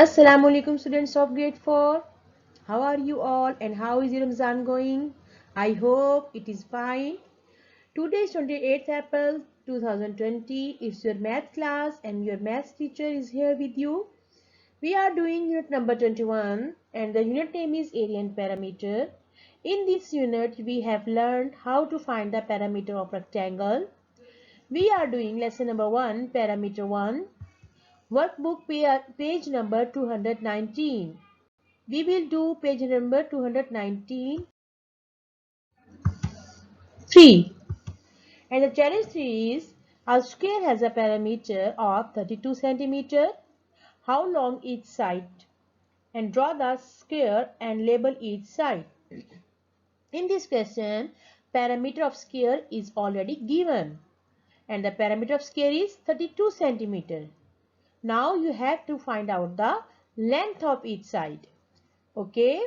Assalamu alaikum students of grade 4. How are you all and how is your Ramzan going? I hope it is fine. Today is 28th April 2020. It's your math class and your math teacher is here with you. We are doing unit number 21 and the unit name is area and parameter. In this unit we have learned how to find the parameter of rectangle. We are doing lesson number 1, parameter 1. Workbook page number 219. We will do page number 219 3. And the challenge 3 is a square has a parameter of 32 centimeter. How long each side? And draw the square and label each side. In this question, parameter of square is already given. And the parameter of square is 32 centimeter. Now you have to find out the length of each side. Okay.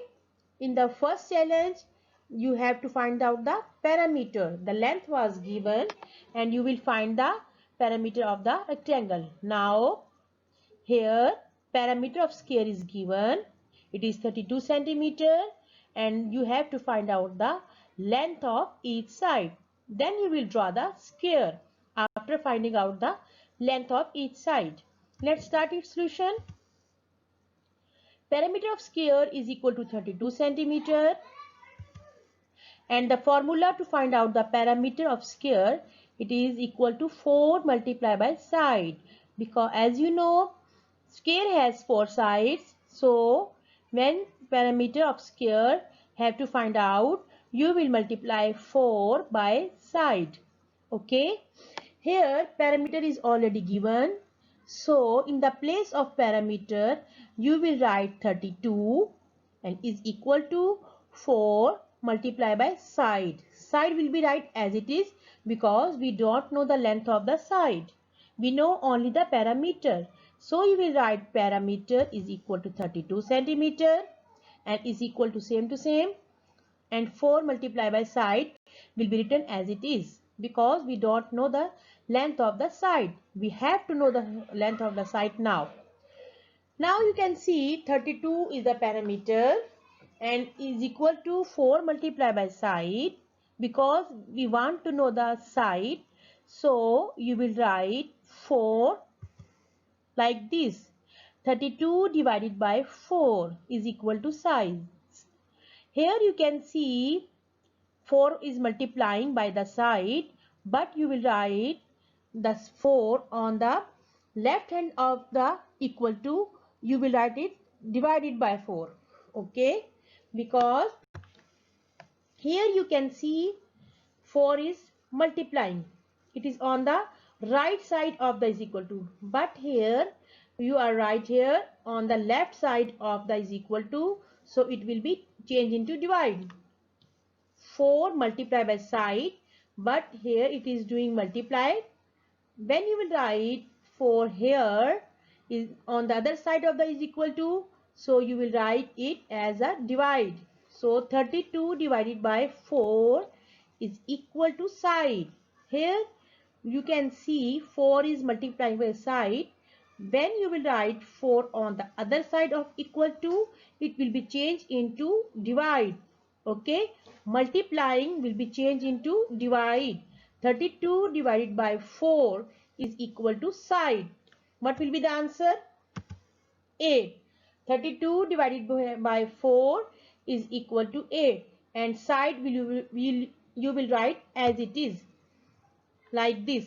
In the first challenge, you have to find out the parameter. The length was given and you will find the parameter of the rectangle. Now, here parameter of square is given. It is 32 centimeter and you have to find out the length of each side. Then you will draw the square after finding out the length of each side. Let's start its solution. Perimeter of square is equal to 32 centimeter. And the formula to find out the parameter of square, it is equal to 4 multiplied by side. Because as you know, square has 4 sides. So when parameter of square have to find out, you will multiply 4 by side. Okay. Here parameter is already given. So in the place of parameter, you will write 32 and is equal to 4 multiplied by side. Side will be right as it is because we don't know the length of the side. We know only the parameter. So you will write parameter is equal to 32 centimeter and is equal to same and 4 multiplied by side will be written as it is because we don't know the length of the side. We have to know the length of the side now. Now you can see 32 is the parameter and is equal to 4 multiplied by side because we want to know the side. So you will write 4 like this. 32 divided by 4 is equal to size. Here you can see 4 is multiplying by the side, but you will write the 4 on the left hand of the equal to, you will write it divided by 4. Okay, because here you can see 4 is multiplying. It is on the right side of the is equal to, but here you are right here on the left side of the is equal to, so it will be changed into divide. 4 multiplied by side, but here it is doing multiply. When you will write 4 here is on the other side of the is equal to, so you will write it as a divide. So 32 divided by 4 is equal to side. Here you can see 4 is multiplying by side. When you will write 4 on the other side of equal to, it will be changed into divide. Okay, multiplying will be changed into divide. 32 divided by 4 is equal to side. What will be the answer? 8. 32 divided by 4 is equal to 8 and side you will write as it is like this.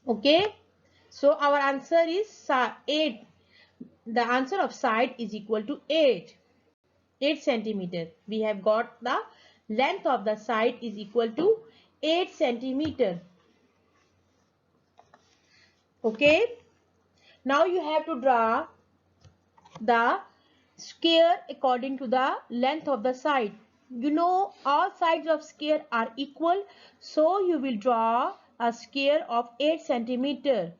Okay, so our answer is 8. The answer of side is equal to 8 centimeter. We have got the length of the side is equal to 8 centimeter. Okay, now you have to draw the square according to the length of the side. You know all sides of square are equal, so you will draw a square of 8 centimeter.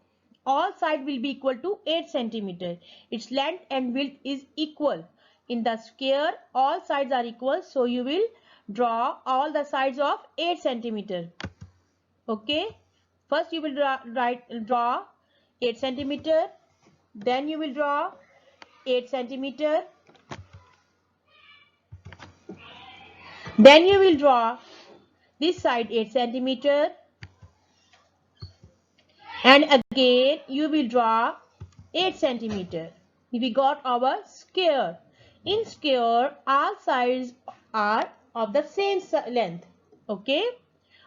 All sides will be equal to 8 centimeter. Its length and width is equal. In the square, all sides are equal, so you will draw all the sides of 8 centimeter. Okay, first you will draw 8 centimeter. Then you will draw 8 centimeter. Then you will draw this side 8 centimeter. And again you will draw 8 centimeter. We got our square. In square, all sides are of the same length. Okay,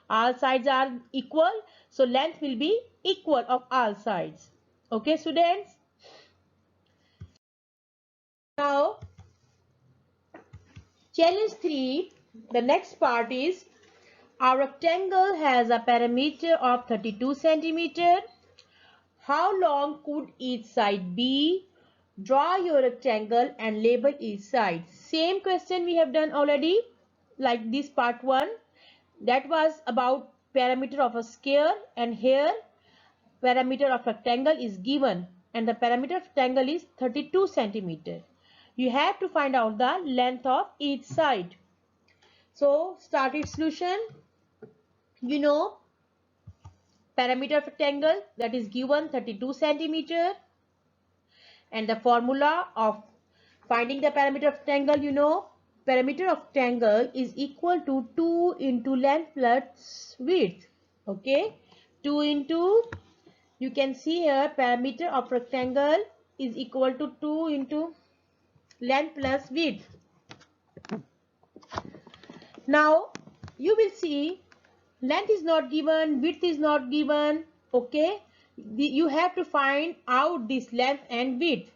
all sides are equal, so length will be equal of all sides. Okay students, now challenge 3, the next part is, our rectangle has a perimeter of 32 centimeter. How long could each side be? Draw your rectangle and label each side. Same question we have done already, like this part 1. That was about perimeter of a square, and here perimeter of rectangle is given, and the perimeter of rectangle is 32 centimeter. You have to find out the length of each side. So start its solution. You know perimeter of rectangle, that is given 32 centimeter. And the formula of finding the perimeter of rectangle, you know, perimeter of rectangle is equal to 2 into length plus width. Okay, 2 into, you can see here, perimeter of rectangle is equal to 2 into length plus width. Now you will see length is not given, width is not given. Okay, you have to find out this length and width.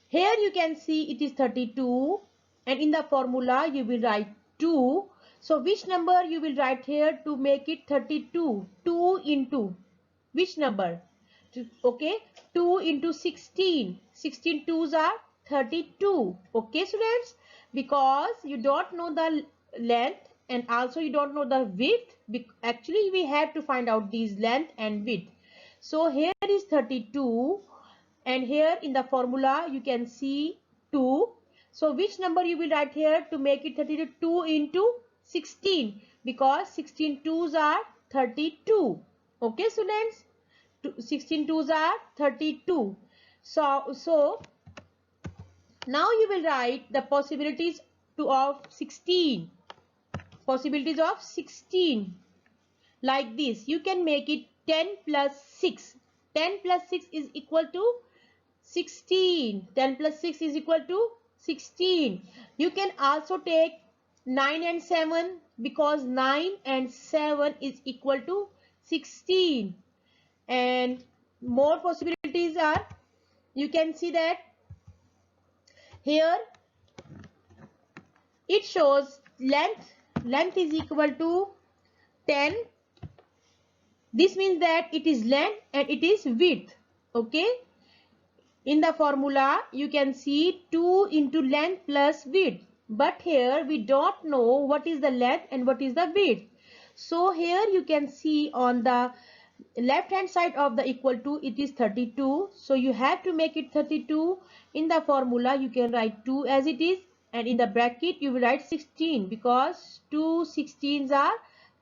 Here you can see it is 32, and in the formula you will write 2. So which number you will write here to make it 32? 2 into which number? Okay, 2 into 16. 16 twos are 32. Okay students, because you don't know the length and also you don't know the width, actually we have to find out these length and width. So here is 32. And here in the formula you can see 2. So which number you will write here to make it 32? 2 into 16, because 16 twos are 32. Okay students, 16 twos are 32. So now you will write the possibilities of 16. Possibilities of 16 like this. You can make it 10 plus 6. 10 plus 6 is equal to 16. 10 plus 6 is equal to 16. You can also take 9 and 7, because 9 and 7 is equal to 16. And more possibilities are, you can see that here it shows length is equal to 10. This means that it is length and it is width. Okay, in the formula you can see 2 into length plus width, but here we don't know what is the length and what is the width. So here you can see on the left hand side of the equal to, it is 32. So you have to make it 32. In the formula you can write 2 as it is, and in the bracket you will write 16, because 2 16s are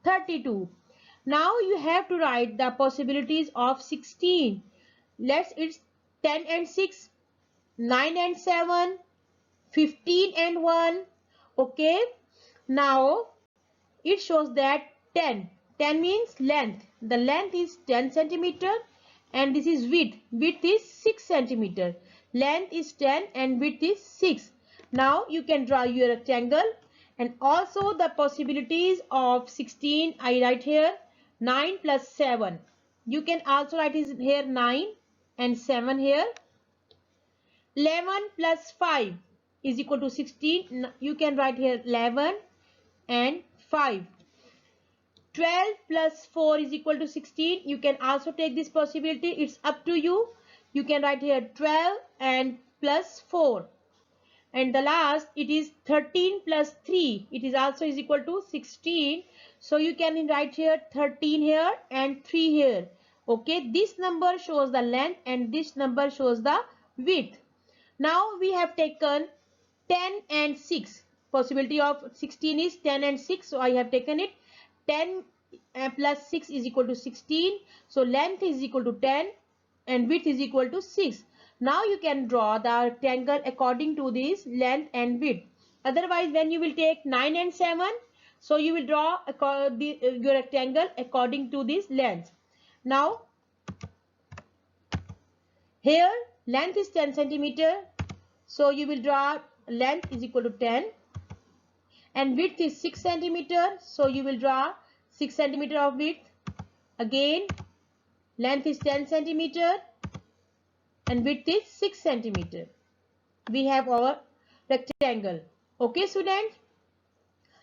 32. Now you have to write the possibilities of 16. It's 10 and 6, 9 and 7, 15 and 1. Okay, now it shows that 10 means length. The length is 10 centimeter, and this is width. Width is 6 centimeter. Length is 10 and width is 6. Now you can draw your rectangle, and also the possibilities of 16 I write here. 9 plus 7. You can also write here 9 and 7 here. 11 plus 5 is equal to 16. You can write here 11 and 5. 12 plus 4 is equal to 16. You can also take this possibility. It's up to you. You can write here 12 and plus 4. And the last, it is 13 plus 3. It is also is equal to 16. So you can write here 13 here and 3 here. Okay, this number shows the length and this number shows the width. Now we have taken 10 and 6. Possibility of 16 is 10 and 6. So I have taken it. 10 plus 6 is equal to 16. So length is equal to 10 and width is equal to 6. Now you can draw the rectangle according to this length and width. Otherwise, when you will take 9 and 7, so you will draw your rectangle according to this length. Now, here length is 10 centimeter. So you will draw length is equal to 10 and width is 6 centimeter. So you will draw 6 centimeter of width. Again, length is 10 centimeter and width is 6 centimeter. We have our rectangle. Okay, students,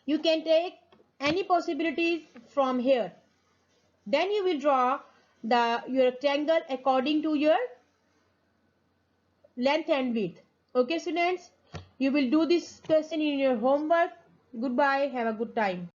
you can take any possibilities from here. Then you will draw your rectangle according to your length and width. Okay, students, you will do this question in your homework. Goodbye. Have a good time.